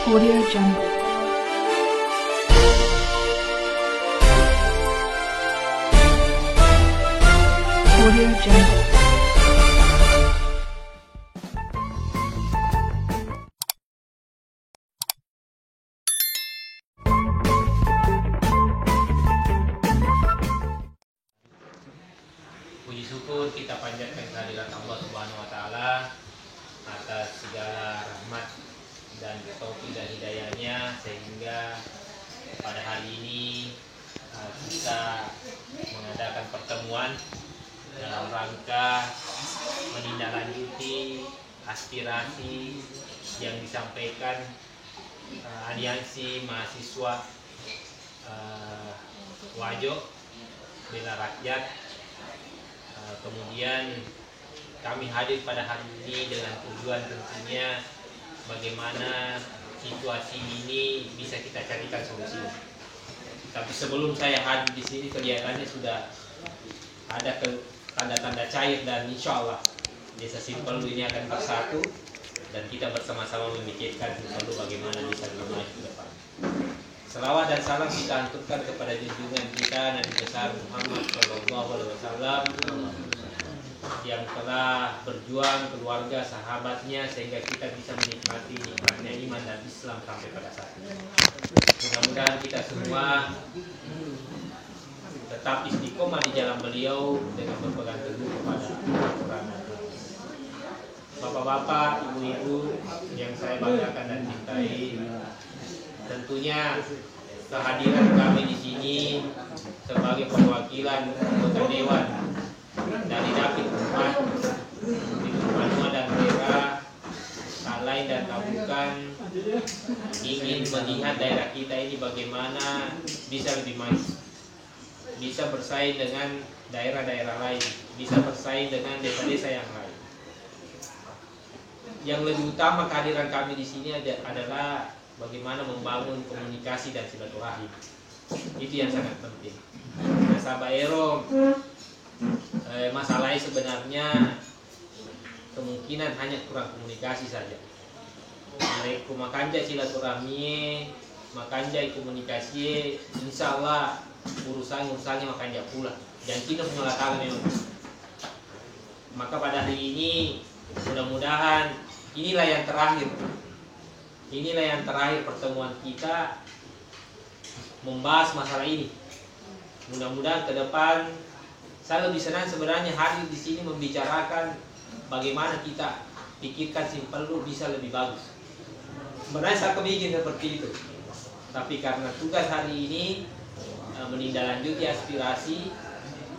Audio Jungle. Audio Jungle. Puji syukur kita panjatkan kehadirat Allah Subhanahu wa taala atas segala rahmat dan taufik dan hidayahnya sehingga pada hari ini kita mengadakan pertemuan dalam rangka menindaklanjuti aspirasi yang disampaikan Aliansi Mahasiswa Wajo Bela Rakyat. Kemudian kami hadir pada hari ini dengan tujuan tentunya bagaimana situasi ini bisa kita carikan solusi. Tapi sebelum saya hadir di sini kelihatannya sudah ada tanda-tanda cair dan insya Allah Desa Simpelu ini akan bersatu dan kita bersama-sama memikirkan Simpelu bagaimana bisa maju ke depan. Selawat dan salam kita anturkan kepada junjungan kita Nabi besar Muhammad SAW yang telah berjuang keluarga sahabatnya sehingga kita bisa menikmati nikmatnya iman dan Islam sampai pada saat ini. Mudah-mudahan kita semua tetap istiqomah di jalan beliau dengan berpegang teguh kepada Al-Quran. Bapak-bapak, ibu-ibu yang saya banggakan dan cintai, tentunya kehadiran kami di sini sebagai perwakilan anggota dewan dari Dapil 4 di Manua dan daerah tak lain dan tak bukan ingin melihat daerah kita ini bagaimana bisa lebih maju, bisa bersaing dengan daerah-daerah lain, bisa bersaing dengan desa-desa yang lain. Yang lebih utama kehadiran kami di sini adalah bagaimana membangun komunikasi dan silaturahim. Itu yang sangat penting. Nah, sahabat Ero, masalahnya sebenarnya kemungkinan hanya kurang komunikasi saja. Mereka makanja silaturahmi, makanja komunikasi, insya Allah urusannya makanja pula. Dan kita mengatakan memang. Maka pada hari ini mudah-mudahan inilah yang terakhir. Inilah yang terakhir pertemuan kita membahas masalah ini. Mudah-mudahan ke depan saya lebih senang sebenarnya hadir di sini membicarakan bagaimana kita pikirkan Simpelu bisa lebih bagus. Sebenarnya saya kepikir seperti itu. Tapi karena tugas hari ini menindaklanjuti aspirasi,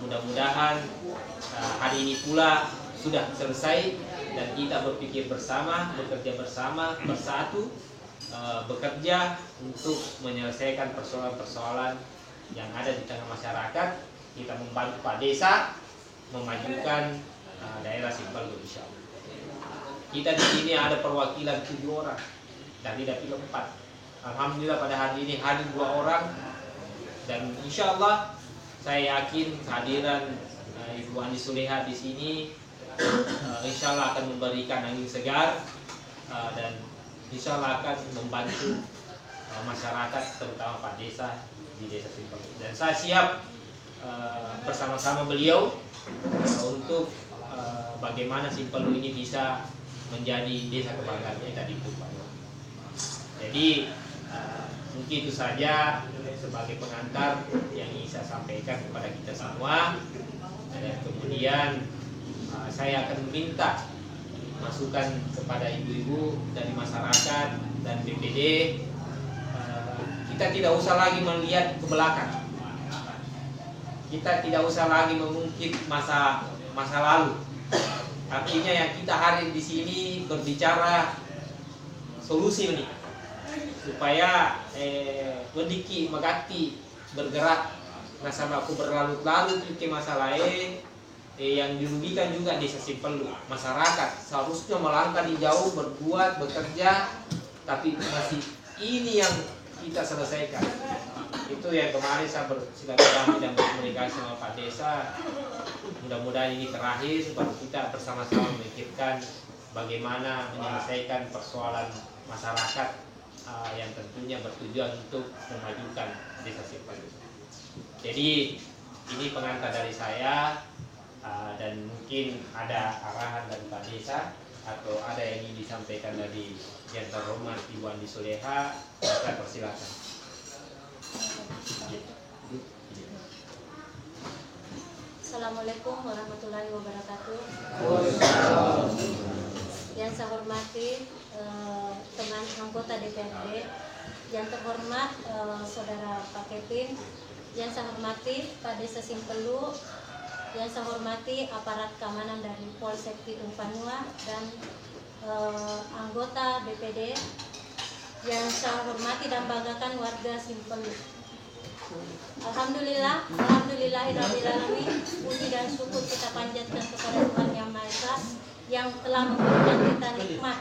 mudah-mudahan hari ini pula sudah selesai dan kita berpikir bersama, bekerja bersama, bersatu, bekerja untuk menyelesaikan persoalan-persoalan yang ada di tengah masyarakat. Kita membantu Pak Desa memajukan daerah Simpelu insya Allah. Kita di sini ada perwakilan 7 orang dari Dapil 4. Alhamdulillah pada hari ini hadir 2 orang dan insya Allah saya yakin kehadiran Ibu Andi Suleha di sini insya Allah akan memberikan angin segar dan insya Allah akan membantu masyarakat terutama Pak Desa di Desa Simpelu. Dan saya siap bersama-sama beliau untuk bagaimana Simpelu ini bisa menjadi desa kebanggaan kita di Tuban. Jadi mungkin itu saja sebagai pengantar yang ingin saya sampaikan kepada kita semua. Dan kemudian saya akan meminta masukan kepada ibu-ibu dari masyarakat dan BPD. Kita tidak usah lagi melihat ke belakang. Kita tidak usah lagi mengungkit masa lalu. Artinya yang kita hadir di sini berbicara solusi ini supaya mediki megati bergerak nasabah aku berlarut-larut ke masalah yang dirugikan juga Desa Simpelu. Masyarakat seharusnya melangkah di jauh, berbuat, bekerja, tapi masih ini yang kita selesaikan. Itu yang kemarin saya bersilaturahmi dan berkomunikasi sama Pak Desa. Mudah-mudahan ini terakhir baru kita bersama-sama memikirkan bagaimana menyelesaikan persoalan masyarakat yang tentunya bertujuan untuk memajukan desa Simpelu. Jadi ini pengantar dari saya, dan mungkin ada arahan dari Pak Desa atau ada yang ingin disampaikan dari yang terhormat Ibu Andi Soleha, saya persilakan. Assalamualaikum warahmatullahi wabarakatuh. Yang saya hormati teman anggota DPRD, yang terhormat Saudara Pak Kevin, yang saya hormati Pak Desa Simpelu, yang saya hormati aparat keamanan dari Polsek Pitung Panua dan anggota DPD, yang saya hormati dan banggakan warga Simpelu. Alhamdulillahirrahmanirrahim. Puji dan syukur kita panjatkan kepada Tuhan Yang Maha Esa yang telah memberikan kita nikmat,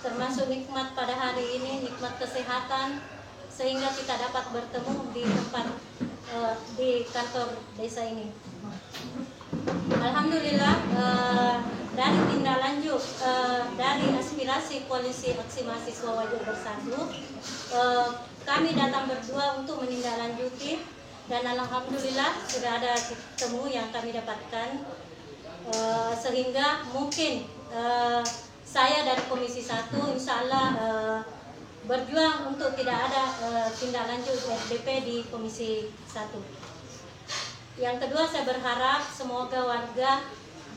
termasuk nikmat pada hari ini, nikmat kesehatan, sehingga kita dapat bertemu di tempat di kantor desa ini. Alhamdulillah, dari tindak lanjut dari aspirasi koalisi aksi mahasiswa wajib bersatu, kami datang berdua untuk menindaklanjuti, dan alhamdulillah sudah ada temu yang kami dapatkan, sehingga mungkin saya dari Komisi 1 insya Allah berjuang untuk tidak ada tindak lanjut SDP di Komisi 1. Yang kedua, saya berharap semoga warga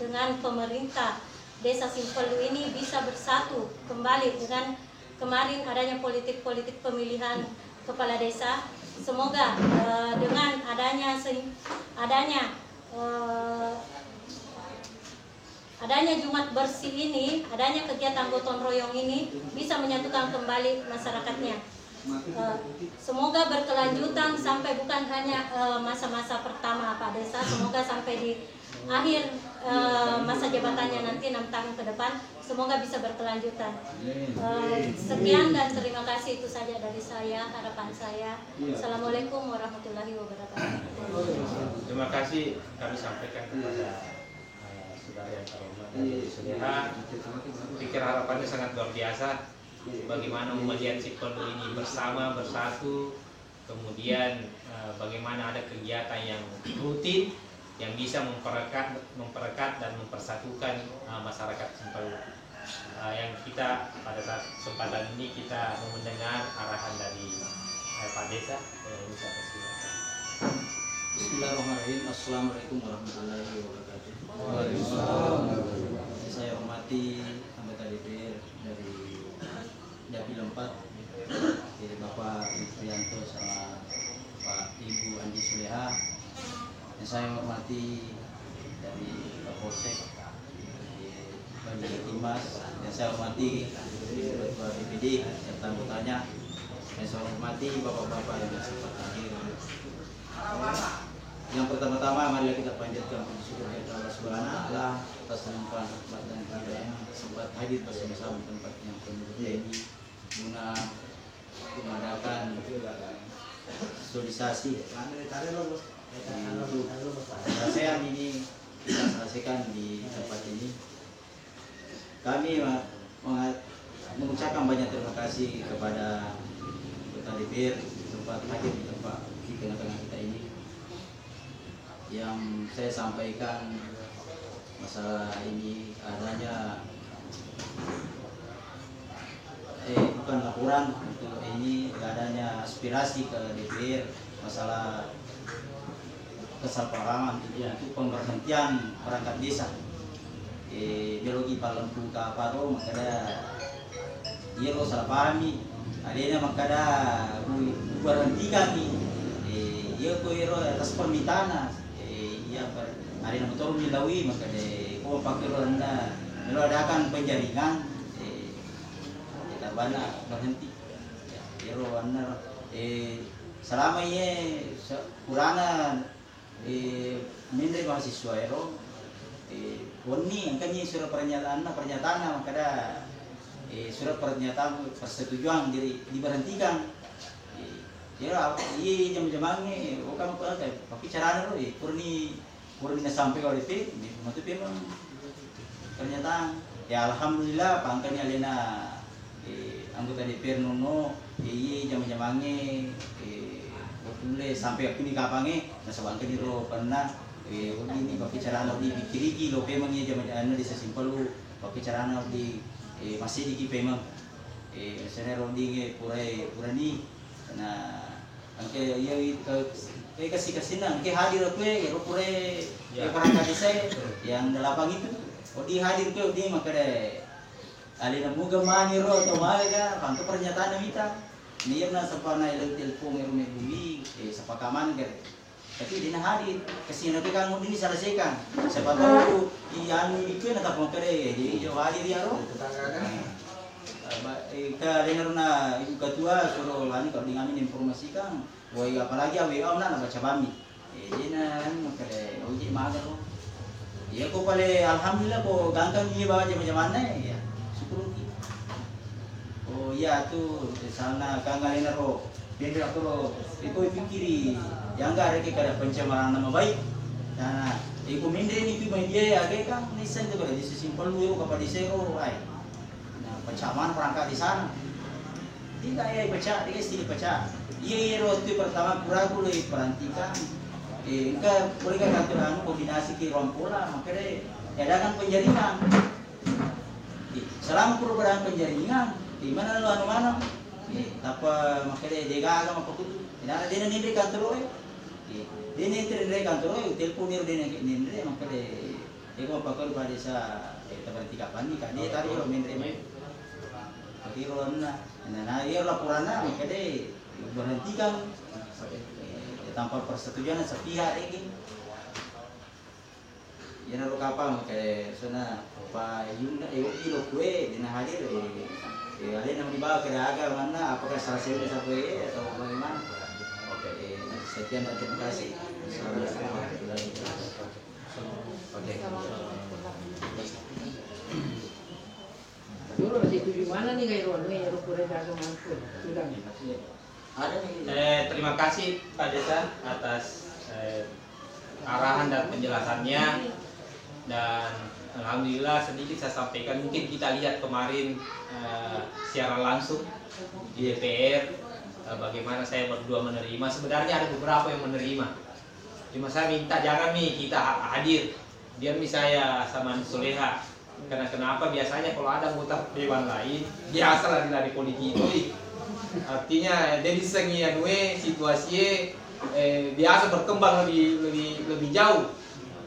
dengan pemerintah Desa Simpelu ini bisa bersatu kembali dengan kemarin adanya politik-politik pemilihan kepala desa. Semoga dengan adanya Jumat bersih ini, adanya kegiatan gotong royong ini bisa menyatukan kembali masyarakatnya. Semoga berkelanjutan sampai bukan hanya masa-masa pertama Pak Desa, semoga sampai di akhir masa jabatannya nanti 6 tahun ke depan, semoga bisa berkelanjutan. Sekian dan terima kasih, itu saja dari saya, harapan saya. Assalamualaikum warahmatullahi wabarakatuh. Terima kasih kami sampaikan kepada saudara yang terhormat dari Soleha. Pikir harapannya sangat luar biasa. Bagaimana melihat Simpelu ini bersama, bersatu, kemudian bagaimana ada kegiatan yang rutin yang bisa memperekat dan mempersatukan masyarakat Simpelu. Yang kita pada saat kesempatan ini kita mendengar arahan dari Pak Desa. Ini saya persilakan. Bismillahirrahmanirrahim. Assalamualaikum warahmatullahi wabarakatuh. Saya hormati anggota DPR dari Dapil 4, dari Bapak Prianto sama Pak Ibu Andi Soleha. Yang saya hormati dari Pak Polsek, Bani Timas. Yang saya hormati Ketua DPD serta anggotanya. Yang saya hormati bapak-bapak yang sempat hadir. Yang pertama-tama, mari kita panjatkan puji syukur kepada Allah Subhanahu wa taala atas limpahan rahmat dan hidayah sempat hadir bersama-sama di tempat yang penuh ini guna mengadakan sosialisasi untuk penyelesaian ini kita selesaikan di tempat ini. Kami mengucapkan banyak terima kasih kepada anggota DPR tempat hadir di tempat di tengah-tengah kita ini. Yang saya sampaikan masalah ini adanya bukan laporan untuk ini, adanya aspirasi ke DPR masalah kesalahpahaman untuk pemberhentian perangkat desa. Biologi palempu ka paro makada dia lo salah pahami adanya makada berhentikan ni dia ko iro atas permintaan iya ada yang betul milawi makada ko pakai lo anda lo adakan penjaringan kita bana berhenti iro anda selama ini kurana mindre mahasiswa iro Woni angkanya surat pernyataan makada surat pernyataan persetujuan diberhentikan. Ya iya jam-jamangnya bukan apa tapi caranya lo kurni sampai kalau DP itu memang pernyataan. Ya alhamdulillah pangkanya lena anggota DPR nono jam-jamangnya boleh sampai aku ni kapange nasa bangka di ro pernah ini pakicarana di pikiriki lo pemangnya jam-jamangnya di sesimpel lu pakicarana di masih di pemang sana ro di purani na angke ya kasih nang ke hadir aku ro pure perangkat desa yang delapang itu di hadir ke di makare alina muga mani ro to malaga pantu pernyataan mita niya na sa panay lang telepon meron may bumi sa pakaman gare tapi di na hadir kasi nagkakang mo din sa lasekan sa pataw iyan itu na tapong kare di jo hadir ya ro ka dengar na ibu ketua suruh lani kalau ngamin informasikan boy apalagi WA na baca bami di na makare uji maga ro ya ko pale alhamdulillah ko gangkang niya bawa jam-jaman ya oh iya tuh sana kangen ro biar aku ro itu pikiri yang enggak ada kada pencemaran nama baik nah ibu mindre ni pi media age kan nisan tu kada disimpel lu kepada disero ai nah pecaman perangkat di sana tidak ya baca dia sini baca iya ro itu pertama kuraku lu perantikan enggak boleh kan aturan kombinasi ki rompola makanya adakan penjaringan selama perubahan penjaringan di mana lu anu-anu apa makanya jaga agama pakutu ina dia nindre kantor dia nindre kantor telepon dia nindre makanya ego pakar pada desa tabarti kapan ni kan dia tadi lo nindre mai pakiro na ia laporanna makanya berhentikan tanpa persetujuan sepihak lagi ya naruh kapal makanya sana pa yun ilo kue dina hadir ada yang dibawa ke daga mana apakah salah saya bisa kue atau bagaimana oke sekian dan terima kasih oke dulu masih tujuh mana nih kayak ruang nih ruang pura dagang mampun sudah ada Terima kasih Pak Desa atas arahan dan penjelasannya dan alhamdulillah sedikit saya sampaikan mungkin kita lihat kemarin siaran langsung di DPR bagaimana saya berdua menerima sebenarnya ada beberapa yang menerima cuma saya minta jangan nih kita hadir biar misalnya sama Soleha karena kenapa biasanya kalau ada anggota dewan lain biasa lari politik itu artinya dari segi situasi biasa berkembang lebih jauh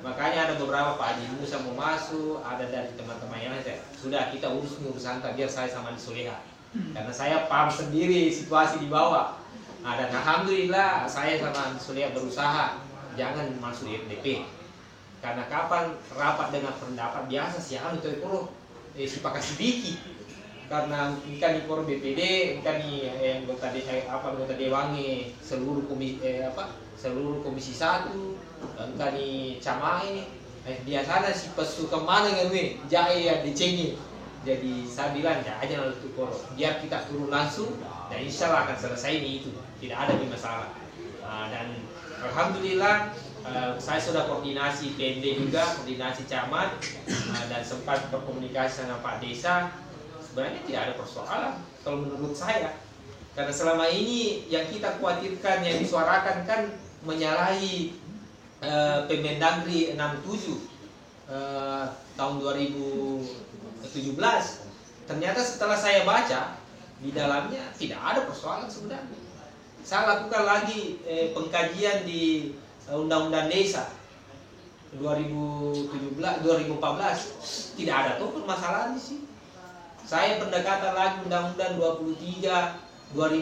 makanya ada beberapa Pak Haji Musa mau masuk ada dari teman-teman yang lain sudah kita urus urusan biar saya sama Soleha karena saya paham sendiri situasi di bawah dan alhamdulillah saya sama Soleha berusaha jangan masuk di FDP karena kapan rapat dengan pendapat biasa siapa itu si pakai sedikit karena ikan di korum BPD ikan di anggota dewangi seluruh komisi 1 ikan di camai biasanya si pesu kemana nggak jaya dicengi jadi saya bilang ya aja lalu tuh korum biar kita turun langsung dan insya Allah akan selesai ini itu tidak ada masalah dan alhamdulillah saya sudah koordinasi PND juga koordinasi camat dan sempat berkomunikasi dengan Pak Desa sebenarnya tidak ada persoalan kalau menurut saya karena selama ini yang kita khawatirkan yang disuarakan kan menyalahi Permendagri 67 tahun 2017 ternyata setelah saya baca di dalamnya tidak ada persoalan sebenarnya saya lakukan lagi pengkajian di Undang-Undang Desa 2014 tidak ada tuh permasalahan di sini. Saya pendekatan lagi Undang-Undang 23 2014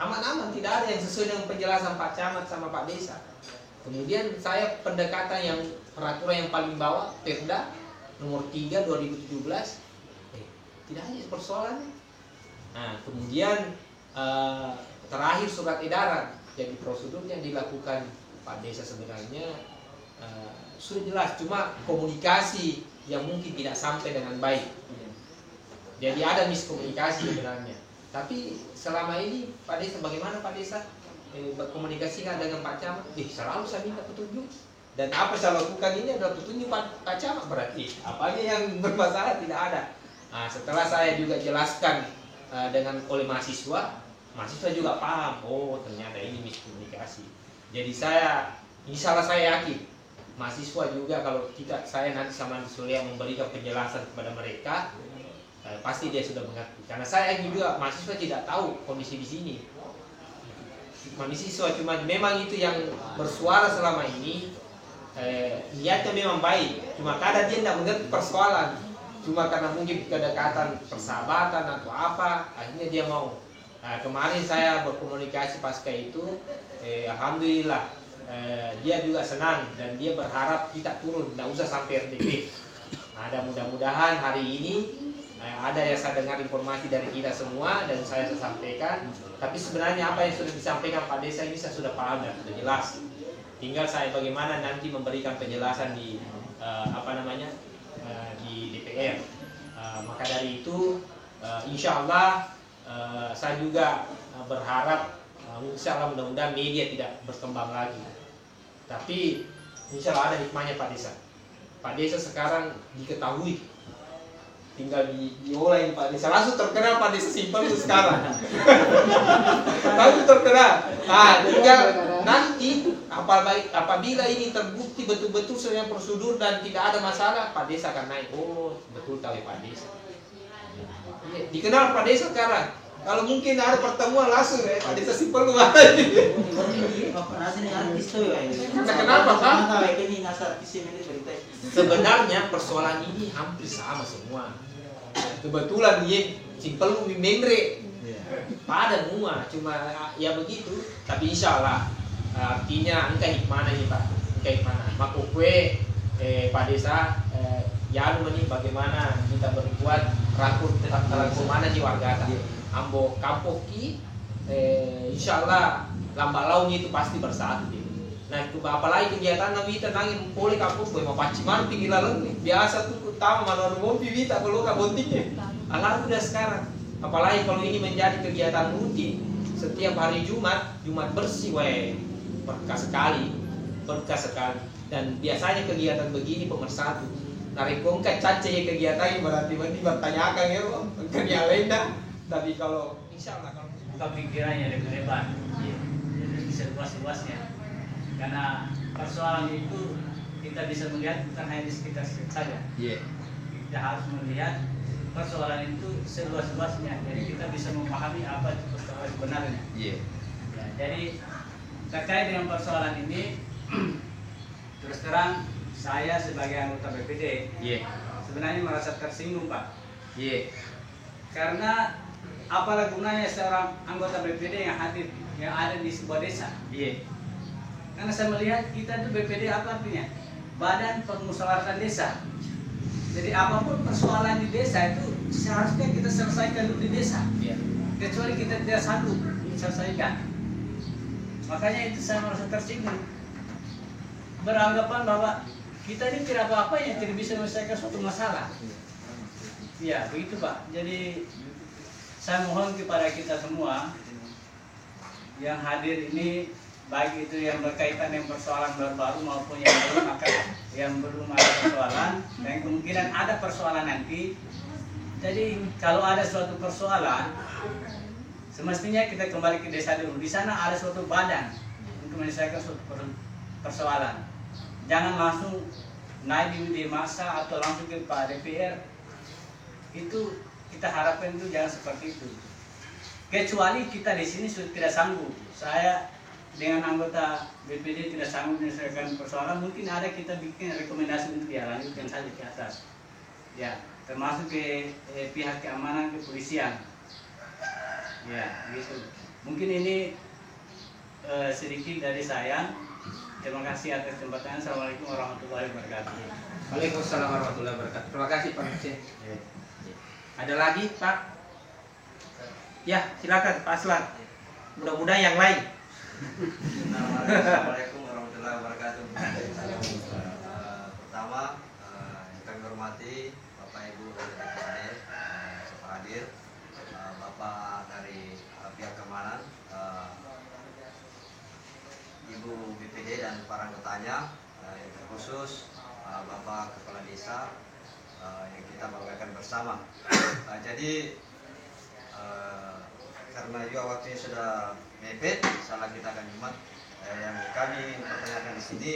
aman-aman tidak ada yang sesuai dengan penjelasan Pak Camat sama Pak Desa. Kemudian saya pendekatan yang peraturan yang paling bawah Perda nomor 3 2017 tidak ada persoalannya. Nah, kemudian terakhir surat edaran. Jadi prosedur yang dilakukan Pak Desa sebenarnya sudah jelas, cuma komunikasi yang mungkin tidak sampai dengan baik. Jadi ada miskomunikasi sebenarnya. Tapi selama ini Pak Desa, bagaimana Pak Desa berkomunikasi dengan Pak Camat? Selalu saya minta petunjuk. Dan apa saya lakukan ini adalah petunjuk Pak Camat berarti. Apanya yang bermasalah tidak ada. Nah, setelah saya juga jelaskan oleh mahasiswa juga paham, oh ternyata ini miskomunikasi. Jadi insya Allah saya yakin mahasiswa juga kalau saya nanti sama Sulia memberikan penjelasan kepada mereka, pasti dia sudah mengerti. Karena saya juga mahasiswa tidak tahu kondisi di sini. Mahasiswa cuma memang itu yang bersuara selama ini, niatnya memang baik, cuma kadang dia tidak mengerti persoalan. Cuma karena mungkin kedekatan persahabatan atau apa, akhirnya dia mau. Nah, kemarin saya berkomunikasi pasca itu, alhamdulillah dia juga senang dan dia berharap kita turun, tidak usah sampai RDP. Nah, dan mudah-mudahan hari ini ada yang saya dengar informasi dari kita semua dan saya sampaikan. Tapi sebenarnya apa yang sudah disampaikan Pak Desa ini saya sudah paham dan sudah jelas. Tinggal saya bagaimana nanti memberikan penjelasan di di DPR. Maka dari itu insya Allah saya juga berharap insya Allah mudah-mudahan media tidak berkembang lagi. Tapi insya Allah ada hikmahnya Pak Desa. Pak Desa sekarang diketahui, tinggal diolah ini Pak Desa. Langsung terkenal Pak Desa Simpel itu sekarang. Langsung terkenal. Nah, tinggal nanti apabila ini terbukti betul-betul sesuai prosedur dan tidak ada masalah, Pak Desa akan naik. Oh, betul tahu Pak Desa. Dikenal Pak Desa sekarang. Kalau mungkin ada pertemuan langsung Pak Desa Simpel tuh. Kenapa Pak? Sebenarnya persoalan ini hampir sama semua. Kebetulan dia Simpel mendre. Pada semua, cuma ya begitu. Tapi insya Allah artinya engkau hikmana ini Pak. Engkau hikmana. Maka kue Pak Desa ya ini bagaimana kita berbuat rakut mana di warga ambo kampoki insya Allah lambat laun itu pasti bersatu. Nah itu apalagi kegiatan nabi kita nangin boleh kampung gue mau paciman tinggi lalu biasa tuh utama mana ngopi kita kalau kabontingnya alhamdulillah sekarang. Apalagi kalau ini menjadi kegiatan rutin setiap hari Jumat bersih berkah sekali dan biasanya kegiatan begini pemersatu. Narikongka caca ya kegiatan berarti bertanyakan ya kerja lenda. Tapi kalau insya Allah kalau buka pikirannya lebar, jadi seluas-luasnya. Karena persoalan itu kita bisa melihat bukan hanya di sekitar saja. Kita harus melihat persoalan itu seluas-luasnya. Jadi kita bisa memahami apa itu persoalan sebenarnya. Ya, jadi terkait dengan persoalan ini, terus terang saya sebagai anggota BPD sebenarnya merasa tersinggung Pak. Karena apalah gunanya seorang anggota BPD yang hadir yang ada di sebuah desa? Karena saya melihat kita itu BPD apa artinya? Badan Permusyawaratan Desa. Jadi apapun persoalan di desa itu seharusnya kita selesaikan dulu di desa. Kecuali kita tidak sanggup menyelesaikan. Makanya itu saya merasa tersinggung. Beranggapan bahwa kita ini tidak apa-apa yang tidak bisa menyelesaikan suatu masalah. Ya begitu Pak. Jadi saya mohon kepada kita semua yang hadir ini, baik itu yang berkaitan dengan persoalan baru maupun yang belum ada persoalan dan kemungkinan ada persoalan nanti. Jadi kalau ada suatu persoalan, semestinya kita kembali ke desa dulu. Di sana ada suatu badan untuk menyelesaikan suatu persoalan. Jangan langsung naik di masa atau langsung ke Pak DPR. Itu kita harapkan itu jangan seperti itu. Kecuali kita di sini sudah tidak sanggup. Saya dengan anggota BPD tidak sanggup menyelesaikan persoalan, mungkin ada kita bikin rekomendasi untuk ya lanjutkan saja ke atas. Ya, termasuk ke pihak keamanan, kepolisian. Ya, gitu. Mungkin ini sedikit dari saya. Terima kasih atas kesempatannya. Assalamualaikum warahmatullahi wabarakatuh. Waalaikumsalam warahmatullahi wabarakatuh. Terima kasih Pak Aceh. Ada lagi Pak? Ya silakan Pak Aslan. Mudah-mudahan yang lain. Assalamualaikum warahmatullahi wabarakatuh. Pertama yang kami hormati Bapak Ibu dari DPD hadir, Bapak dari pihak keamanan, Ibu BPD dan para anggotanya, yang terkhusus Bapak Kepala Desa yang kita banggakan bersama. Jadi karena juga waktunya sudah mepet, salah kita akan nyimak. Yang kami pertanyakan di sini,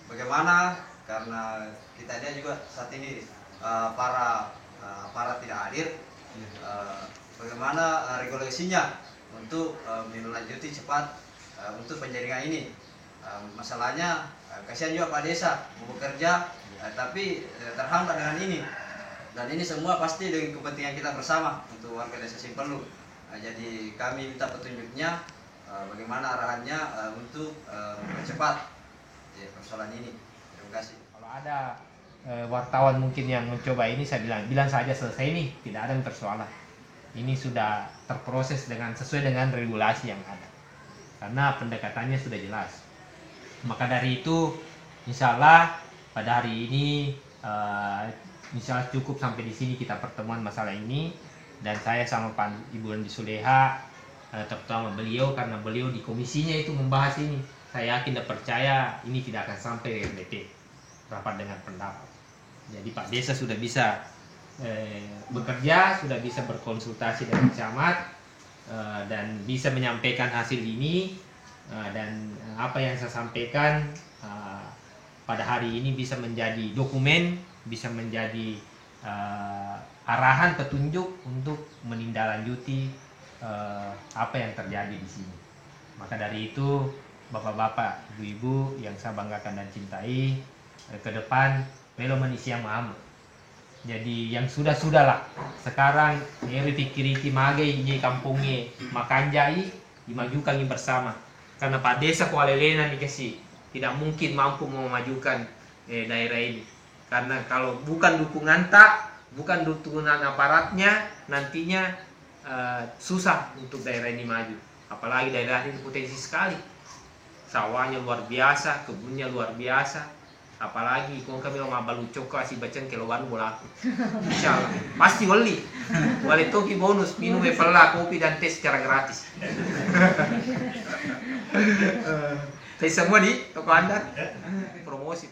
bagaimana karena kita lihat juga saat ini para tidak hadir, bagaimana regulasinya untuk menindaklanjuti cepat untuk penjaringan ini. Masalahnya kasihan juga Pak Desa mau bekerja, tapi terhambat dengan ini. Dan ini semua pasti dengan kepentingan kita bersama untuk warga Desa Simpelu. Jadi kami minta petunjuknya, bagaimana arahannya untuk mempercepat persoalan ini. Terima kasih. Kalau ada wartawan mungkin yang mencoba ini, saya bilang saja selesai nih, tidak ada yang persoalan. Ini sudah terproses sesuai dengan regulasi yang ada. Karena pendekatannya sudah jelas. Maka dari itu, insya Allah pada hari ini insya Allah cukup sampai di sini kita pertemuan masalah ini. Dan saya sama Pak Ibu Andi Suleha, terutama beliau, karena beliau di komisinya itu membahas ini. Saya yakin dan percaya ini tidak akan sampai RDP, rapat dengan pendapat. Jadi Pak Desa sudah bisa bekerja, sudah bisa berkonsultasi dengan camat, dan bisa menyampaikan hasil ini, dan apa yang saya sampaikan pada hari ini bisa menjadi dokumen, bisa menjadi arahan petunjuk untuk menindaklanjuti apa yang terjadi di sini. Maka dari itu Bapak-bapak, Ibu-ibu yang saya banggakan dan cintai, ke depan melo manusia maam. Jadi yang sudah-sudahlah. Sekarang eri pikiriki magai di kampungnya makanjai dimajukan bersama. Karena Pak Desa Kualelena nih kasih tidak mungkin mampu memajukan daerah ini. Karena kalau bukan dukungan bukan dukungan aparatnya, nantinya susah untuk daerah ini maju. Apalagi daerah ini potensi sekali. Sawahnya luar biasa, kebunnya luar biasa. Apalagi kalau kami mau balucok kasih bacaan keluar bola. Insyaallah pasti beli. Wali toki bonus minum pela kopi dan teh secara gratis. Saya semua di toko Anda promosi.